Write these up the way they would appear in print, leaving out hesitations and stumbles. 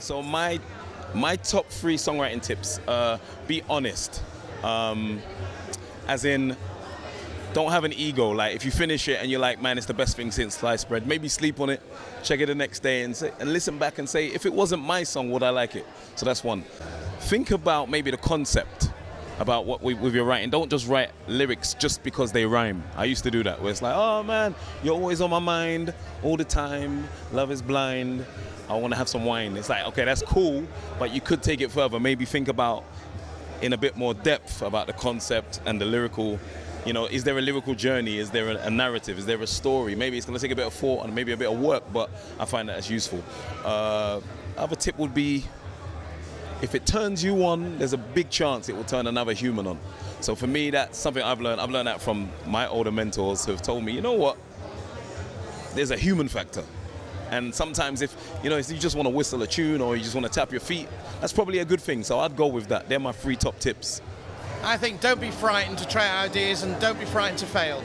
So my top 3 songwriting tips: be honest, as in, don't have an ego. Like, if you finish it and you're like, man, it's the best thing since sliced bread, maybe sleep on it, check it the next day, and listen back and say, if it wasn't my song, would I like it? So that's one. Think about maybe the concept about what with your writing. Don't just write lyrics just because they rhyme. I used to do that, where it's like, oh man, you're always on my mind all the time. Love is blind. I want to have some wine. It's like, okay, that's cool, but you could take it further. Maybe think about in a bit more depth about the concept and the lyrical. You know, is there a lyrical journey? Is there a narrative? Is there a story? Maybe it's going to take a bit of thought and maybe a bit of work, but I find that as useful. Other tip would be, if it turns you on, there's a big chance it will turn another human on. So for me, that's something I've learned. I've learned that from my older mentors who have told me, you know what? There's a human factor. And sometimes if you just want to whistle a tune or you just want to tap your feet, that's probably a good thing. So I'd go with that. They're my 3 top tips. I think don't be frightened to try out ideas and don't be frightened to fail.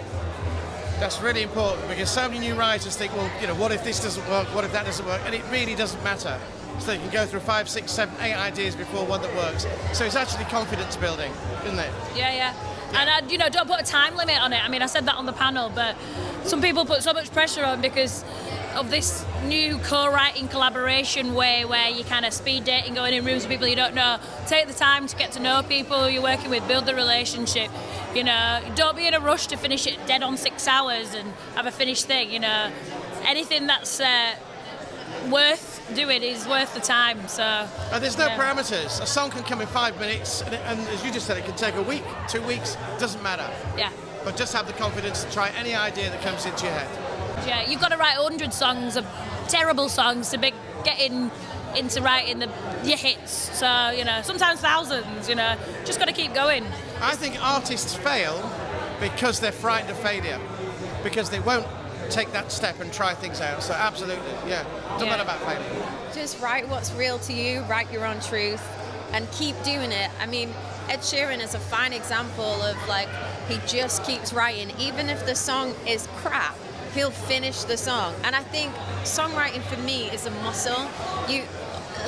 That's really important, because so many new writers think, well, what if this doesn't work? What if that doesn't work? And it really doesn't matter. So you can go through 5, 6, 7, 8 ideas before one that works. So it's actually confidence building, isn't it? Yeah. And don't put a time limit on it. I mean, I said that on the panel, but some people put so much pressure on because of this new co-writing collaboration way where you kind of speed dating, going in rooms with people you don't know. Take the time to get to know people you're working with, build the relationship. Don't be in a rush to finish it dead on 6 hours and have a finished thing. Anything that's worth doing is worth the time. So and there's no parameters. A song can come in 5 minutes, and as you just said, it can take a week, 2 weeks. Doesn't matter. Yeah. But just have the confidence to try any idea that comes into your head. Yeah, you've got to write 100 songs of terrible songs to be getting into writing your hits. So sometimes thousands. Just got to keep going. I think artists fail because they're frightened of failure, because they won't take that step and try things out. So absolutely, doesn't matter about failure. Just write what's real to you, write your own truth, and keep doing it. I mean, Ed Sheeran is a fine example of, like, he just keeps writing. Even if the song is crap, he'll finish the song. And I think songwriting for me is a muscle. You,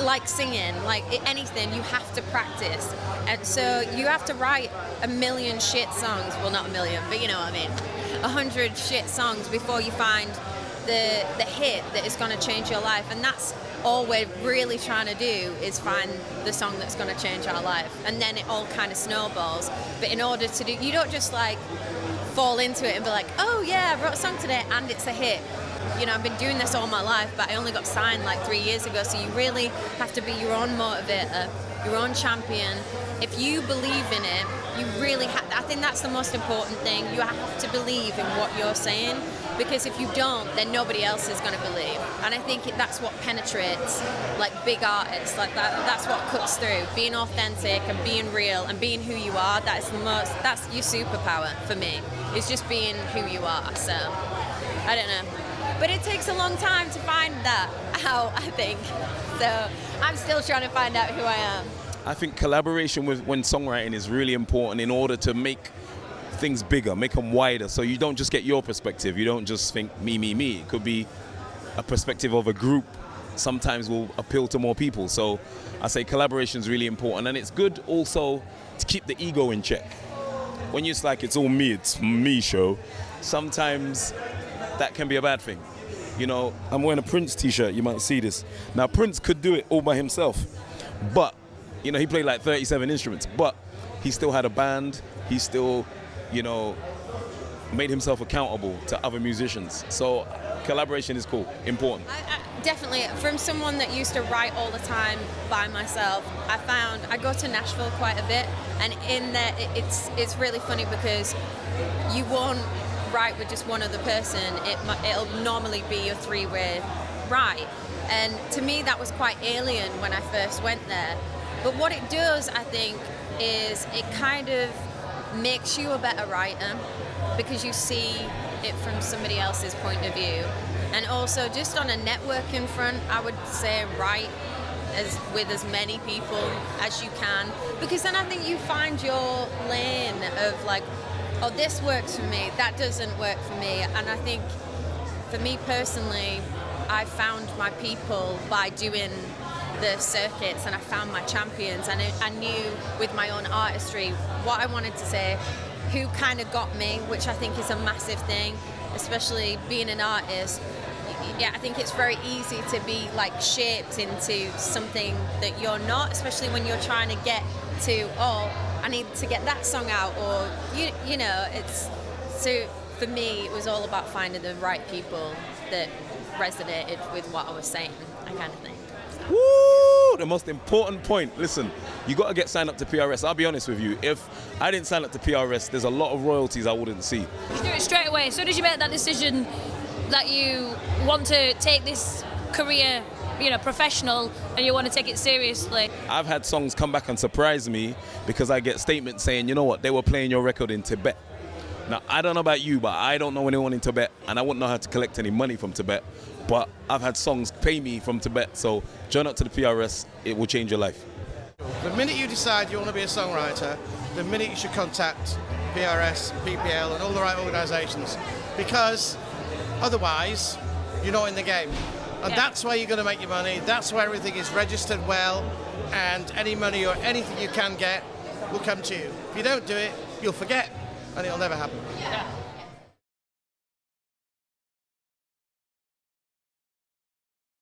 like singing, like anything, you have to practice. And so you have to write 1,000,000 shit songs. Well, not 1,000,000, but you know what I mean. 100 shit songs before you find the hit that is going to change your life. And that's all we're really trying to do, is find the song that's going to change our life. And then it all kind of snowballs. But in order to do, you don't just like fall into it and be like, oh yeah, I wrote a song today and it's a hit. I've been doing this all my life, but I only got signed like 3 years ago. So you really have to be your own motivator, your own champion. If you believe in it, you really have. I think that's the most important thing. You have to believe in what you're saying, because if you don't, then nobody else is going to believe. And I think that's what penetrates, like, big artists like that. That's what cuts through. Being authentic and being real and being who you are. That's your superpower for me. It's just being who you are. So I don't know. But it takes a long time to find that out, I think. So I'm still trying to find out who I am. I think collaboration when songwriting is really important in order to make things bigger, make them wider. So you don't just get your perspective. You don't just think me, me, me. It could be a perspective of a group. Sometimes will appeal to more people. So I say collaboration is really important. And it's good also to keep the ego in check. When it's like it's all me, it's me show, sometimes that can be a bad thing. I'm wearing a Prince t-shirt, you might see this. Now Prince could do it all by himself, but he played like 37 instruments, but he still had a band. He still, made himself accountable to other musicians. So collaboration is cool, important. Definitely. From someone that used to write all the time by myself, I found I go to Nashville quite a bit, and in there it's really funny because you won't write with just one other person. It'll normally be a 3-way write, and to me that was quite alien when I first went there. But what it does, I think, is it kind of makes you a better writer because you see it from somebody else's point of view. And also, just on a networking front, I would say write with as many people as you can, because then I think you find your lane of like, oh, this works for me, that doesn't work for me. And I think, for me personally, I found my people by doing the circuits and I found my champions, and I knew with my own artistry what I wanted to say, who kind of got me, which I think is a massive thing, especially being an artist. Yeah, I think it's very easy to be like shaped into something that you're not, especially when you're trying to get to, oh, I need to get that song out, or you know, it's so for me it was all about finding the right people that resonated with what I was saying, that kind of thing. Woo! The most important point. Listen, you got to get signed up to PRS. I'll be honest with you. If I didn't sign up to PRS, there's a lot of royalties I wouldn't see. You do it straight away. As soon as you make that decision that you want to take this career, you know, professional, and you want to take it seriously. I've had songs come back and surprise me because I get statements saying, you know what, they were playing your record in Tibet. Now, I don't know about you, but I don't know anyone in Tibet, and I wouldn't know how to collect any money from Tibet. But I've had songs pay me from Tibet, so join up to the PRS, it will change your life. The minute you decide you want to be a songwriter, the minute you should contact PRS, PPL and all the right organisations, because otherwise you're not in the game. And that's where you're going to make your money, that's where everything is registered well, and any money or anything you can get will come to you. If you don't do it, you'll forget, and it'll never happen. Yeah.